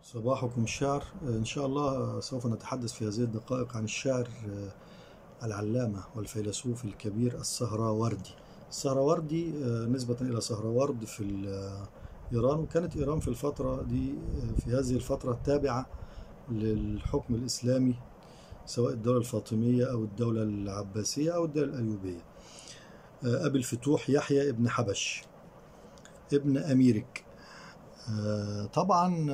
صباحكم الشعر. إن شاء الله سوف نتحدث في هذه الدقائق عن الشاعر العلامة والفيلسوف الكبير السهراوردي. السهراوردي نسبة إلى سهراورد في إيران، وكانت إيران في الفترة دي في هذه الفترة تابعة للحكم الإسلامي، سواء الدولة الفاطمية أو الدولة العباسية أو الدولة الأيوبية. أبي الفتوح يحيى ابن حبش ابن أميرك. طبعا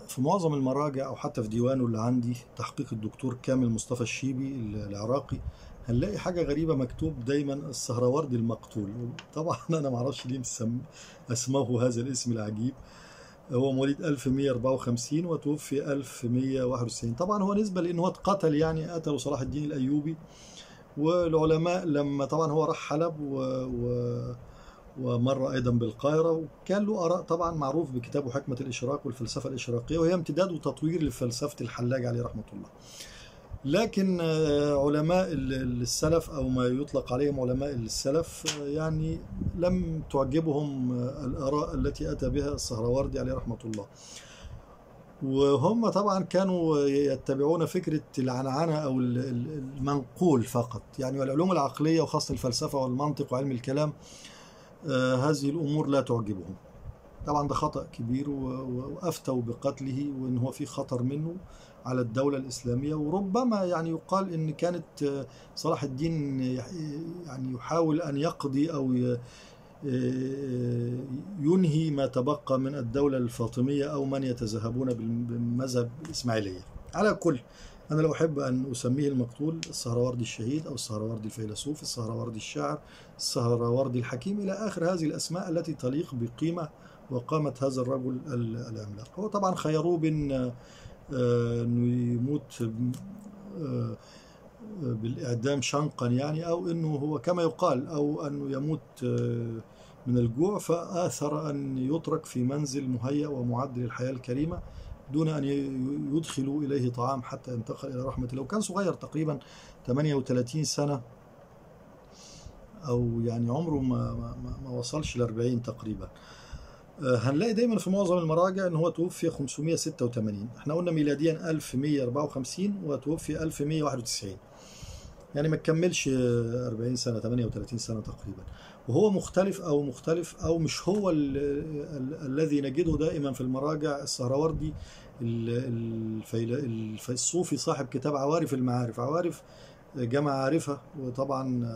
في معظم المراجع او حتى في ديوانه اللي عندي تحقيق الدكتور كامل مصطفى الشيبي العراقي، هنلاقي حاجة غريبة مكتوب دايما السهراوردي المقتول. طبعا انا معرفش ليه اسمه هذا الاسم العجيب. هو مواليد 1154 وتوفي 1191. طبعا هو نسبة لانه هو اتقتل، يعني قتله صلاح الدين الايوبي. والعلماء لما طبعا هو راح حلب ومر أيضا بالقاهرة، وكان له آراء طبعا معروف بكتابه حكمة الإشراق والفلسفة الإشراقية، وهي امتداد وتطوير لفلسفة الحلاج عليه رحمة الله. لكن علماء السلف أو ما يطلق عليهم علماء السلف يعني لم تعجبهم الآراء التي أتى بها السهراوردي عليه رحمة الله. وهم طبعا كانوا يتبعون فكرة العنعنة أو المنقول فقط، يعني والعلوم العقلية وخاصة الفلسفة والمنطق وعلم الكلام هذه الأمور لا تعجبهم. طبعا ده خطأ كبير، وأفتوا بقتله وإن هو في خطر منه على الدولة الإسلامية. وربما يعني يقال إن كانت صلاح الدين يعني يحاول أن يقضي أو ينهي ما تبقى من الدولة الفاطمية أو من يتذهبون بالمذهب الإسماعيلية. على كل، أنا لو أحب أن أسميه المقتول السهراوردي الشهيد أو السهراوردي الفيلسوف، السهراوردي الشاعر، السهراوردي الحكيم، إلى آخر هذه الأسماء التي تليق بقيمة وقامة هذا الرجل العملاق. هو طبعا خيروه بين أنه يموت بالإعدام شنقا، يعني أو أنه هو كما يقال، أو أنه يموت من الجوع، فآثر أن يترك في منزل مهيأ ومعد للحياة الكريمة دون أن يدخلوا إليه طعام حتى ينتقل إلى رحمة الله. وكان صغير تقريبا 38 سنة، أو يعني عمره ما وصلش ل40 تقريبا. هنلاقي دايما في معظم المراجع أنه هو توفي 586. احنا قلنا ميلاديا 1154 وتوفي 1191، يعني ما تكملش 40 سنة، 38 سنة تقريبا. وهو مختلف أو مش هو الذي نجده دائما في المراجع السهراوردي الصوفي صاحب كتاب عوارف المعارف. عوارف جمع عارفة، وطبعا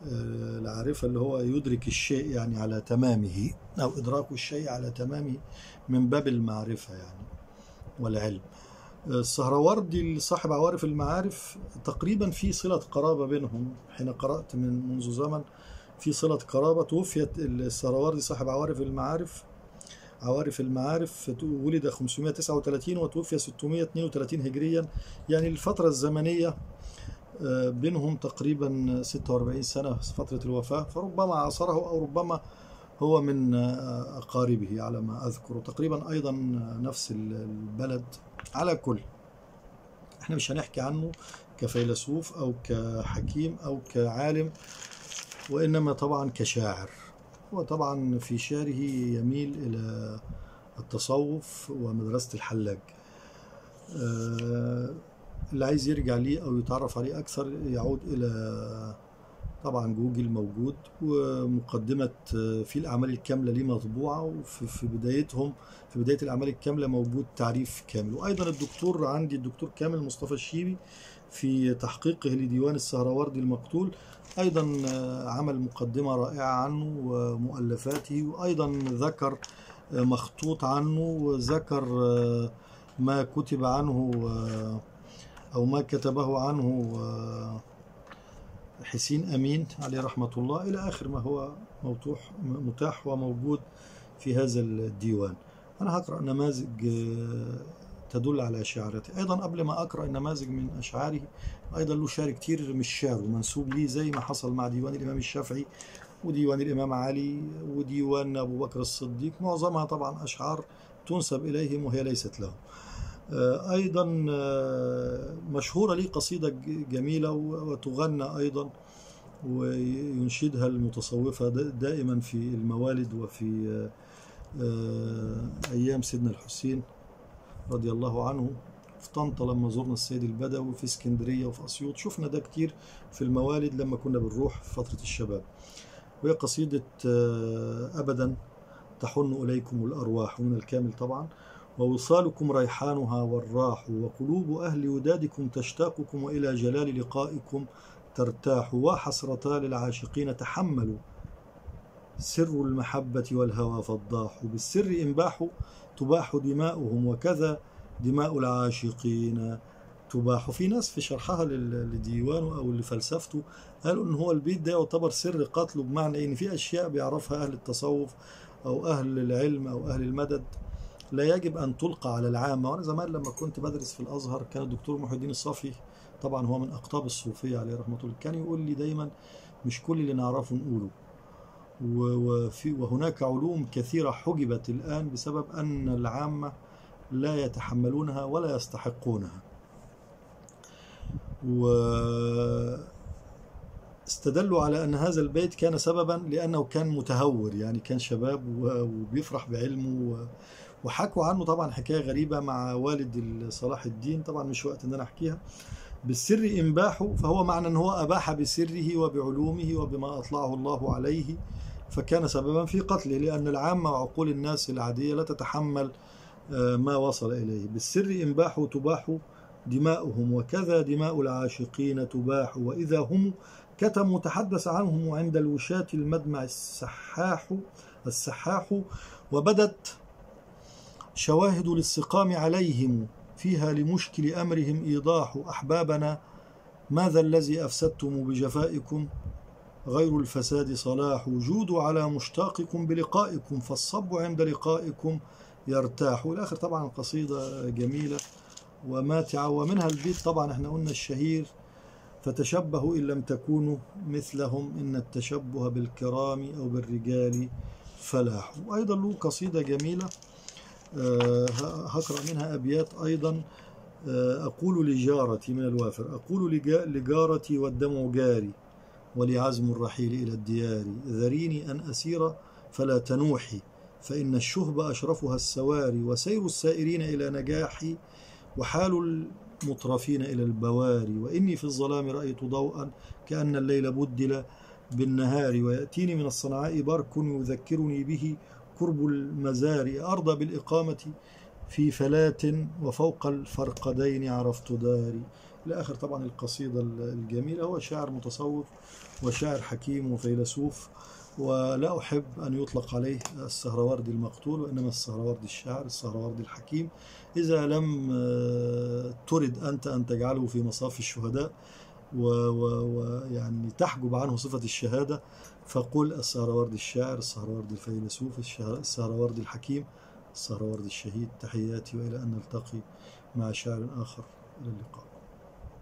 العارفة اللي هو يدرك الشيء يعني على تمامه، أو إدراك الشيء على تمامه من باب المعرفة يعني والعلم. السهراوردي صاحب عوارف المعارف تقريبا في صلة قرابة بينهم، حين قرأت منذ زمن في صلة قرابة. توفيت السهراوردي صاحب عوارف المعارف ولد 539 وتوفي 632 هجريا، يعني الفترة الزمنية بينهم تقريبا 46 سنة فترة الوفاة، فربما عاصره أو ربما هو من أقاربه على ما أذكر، تقريبا أيضا نفس البلد. على كل، احنا مش هنحكي عنه كفيلسوف أو كحكيم أو كعالم، وإنما طبعا كشاعر. وطبعا في شعره يميل إلى التصوف ومدرسة الحلاج. اللي عايز يرجع ليه أو يتعرف عليه أكثر يعود إلى طبعا جوجل موجود، ومقدمة في الأعمال الكاملة ليه مطبوعة، وفي بداية الأعمال الكاملة موجود تعريف كامل. وأيضا عندي الدكتور كامل مصطفى الشيبي في تحقيقه لديوان السهراوردي المقتول أيضا عمل مقدمة رائعة عنه ومؤلفاته، وأيضا ذكر مخطوط عنه، وذكر ما كتب عنه أو ما كتبه عنه حسين أمين عليه رحمة الله، إلى آخر ما هو متاح وموجود في هذا الديوان. أنا هقرأ نماذج تدل على شعرته. أيضا قبل ما أقرأ النماذج من أشعاره، أيضا له شعر كتير مش شعر ومنسوب ليه، زي ما حصل مع ديوان الإمام الشافعي وديوان الإمام علي وديوان أبو بكر الصديق، معظمها طبعا أشعار تنسب إليهم وهي ليست له. أيضا مشهورة لي قصيدة جميلة وتغنى أيضا وينشدها المتصوفة دائما في الموالد وفي أيام سيدنا الحسين رضي الله عنه في طنطا لما زرنا السيد البدوي، في اسكندرية وفي أسيوط، شفنا ده كتير في الموالد لما كنا بنروح في فترة الشباب. وهي قصيدة أبدا تحن إليكم الأرواح من الكامل طبعا. ووصالكم ريحانها والراح، وقلوب أهل ودادكم تشتاقكم، وإلى جلال لقائكم ترتاح. وحسرتا للعاشقين تحملوا، سر المحبة والهوى فضاح. بالسر إنباح تباح دماؤهم، وكذا دماء العاشقين تباح. في ناس في شرحها لديوانه أو لفلسفته قالوا إن هو البيت ده يعتبر سر قتله، بمعنى إن في أشياء بيعرفها أهل التصوف أو أهل العلم أو أهل المدد لا يجب أن تلقى على العامة. وأنا زمان لما كنت بدرس في الأزهر كان الدكتور محي الدين الصافي، طبعا هو من أقطاب الصوفية عليه رحمة الله، كان يقول لي دايما مش كل اللي نعرفه نقوله. وهناك علوم كثيرة حجبت الآن بسبب أن العامة لا يتحملونها ولا يستحقونها. واستدلوا على أن هذا البيت كان سببا لأنه كان متهور، يعني كان شباب وبيفرح بعلمه، وحكوا عنه طبعا حكاية غريبة مع والد صلاح الدين، طبعا مش وقت أن أنا أحكيها. بالسر إنباح، فهو معنى أن هو أباح بسره وبعلومه وبما أطلعه الله عليه، فكان سببا في قتله، لأن العامة وعقول الناس العادية لا تتحمل ما وصل إليه. بالسر إنباح تباح دماؤهم، وكذا دماء العاشقين تباح. وإذا هم كتموا تحدث عنهم عند الوشاة المدمع السحاح. وبدت شواهد للسقام عليهم، فيها لمشكل أمرهم إيضاح. أحبابنا ماذا الذي أفسدتم بجفائكم، غير الفساد صلاح. جودوا على مشتاقكم بلقائكم، فالصب عند لقائكم يرتاح. والآخر طبعا قصيدة جميلة وماتعة، ومنها البيت طبعا احنا قلنا الشهير فتشبهوا إن لم تكونوا مثلهم، إن التشبه بالكرام أو بالرجال فلاح. وأيضا له قصيدة جميلة هقرأ منها أبيات أيضا. أقول لجارتي من الوافر، أقول لجارتي والدمع جاري، ولعزم الرحيل إلى الديار، ذريني أن أسير فلا تنوحي، فإن الشهب أشرفها السواري، وسير السائرين إلى نجاحي، وحال المطرفين إلى البواري. وإني في الظلام رأيت ضوءا كأن الليل بدل بالنهار، ويأتيني من الصنعاء برك يذكرني به قرب المزار، أرضى بالإقامة في فلاة وفوق الفرقدين عرفت داري. لآخر طبعا القصيدة الجميلة. هو شاعر متصوف وشاعر حكيم وفيلسوف، ولا أحب أن يطلق عليه السهروردي المقتول، وإنما السهروردي الشاعر، السهروردي الحكيم. إذا لم ترد أنت أن تجعله في مصاف الشهداء ويعني تحجب عنه صفة الشهادة، فقل السهروردي الشاعر، السهروردي الفيلسوف، السهروردي الحكيم، السهروردي الشهيد. تحياتي، وإلى أن نلتقي مع شاعر آخر. إلى اللقاء.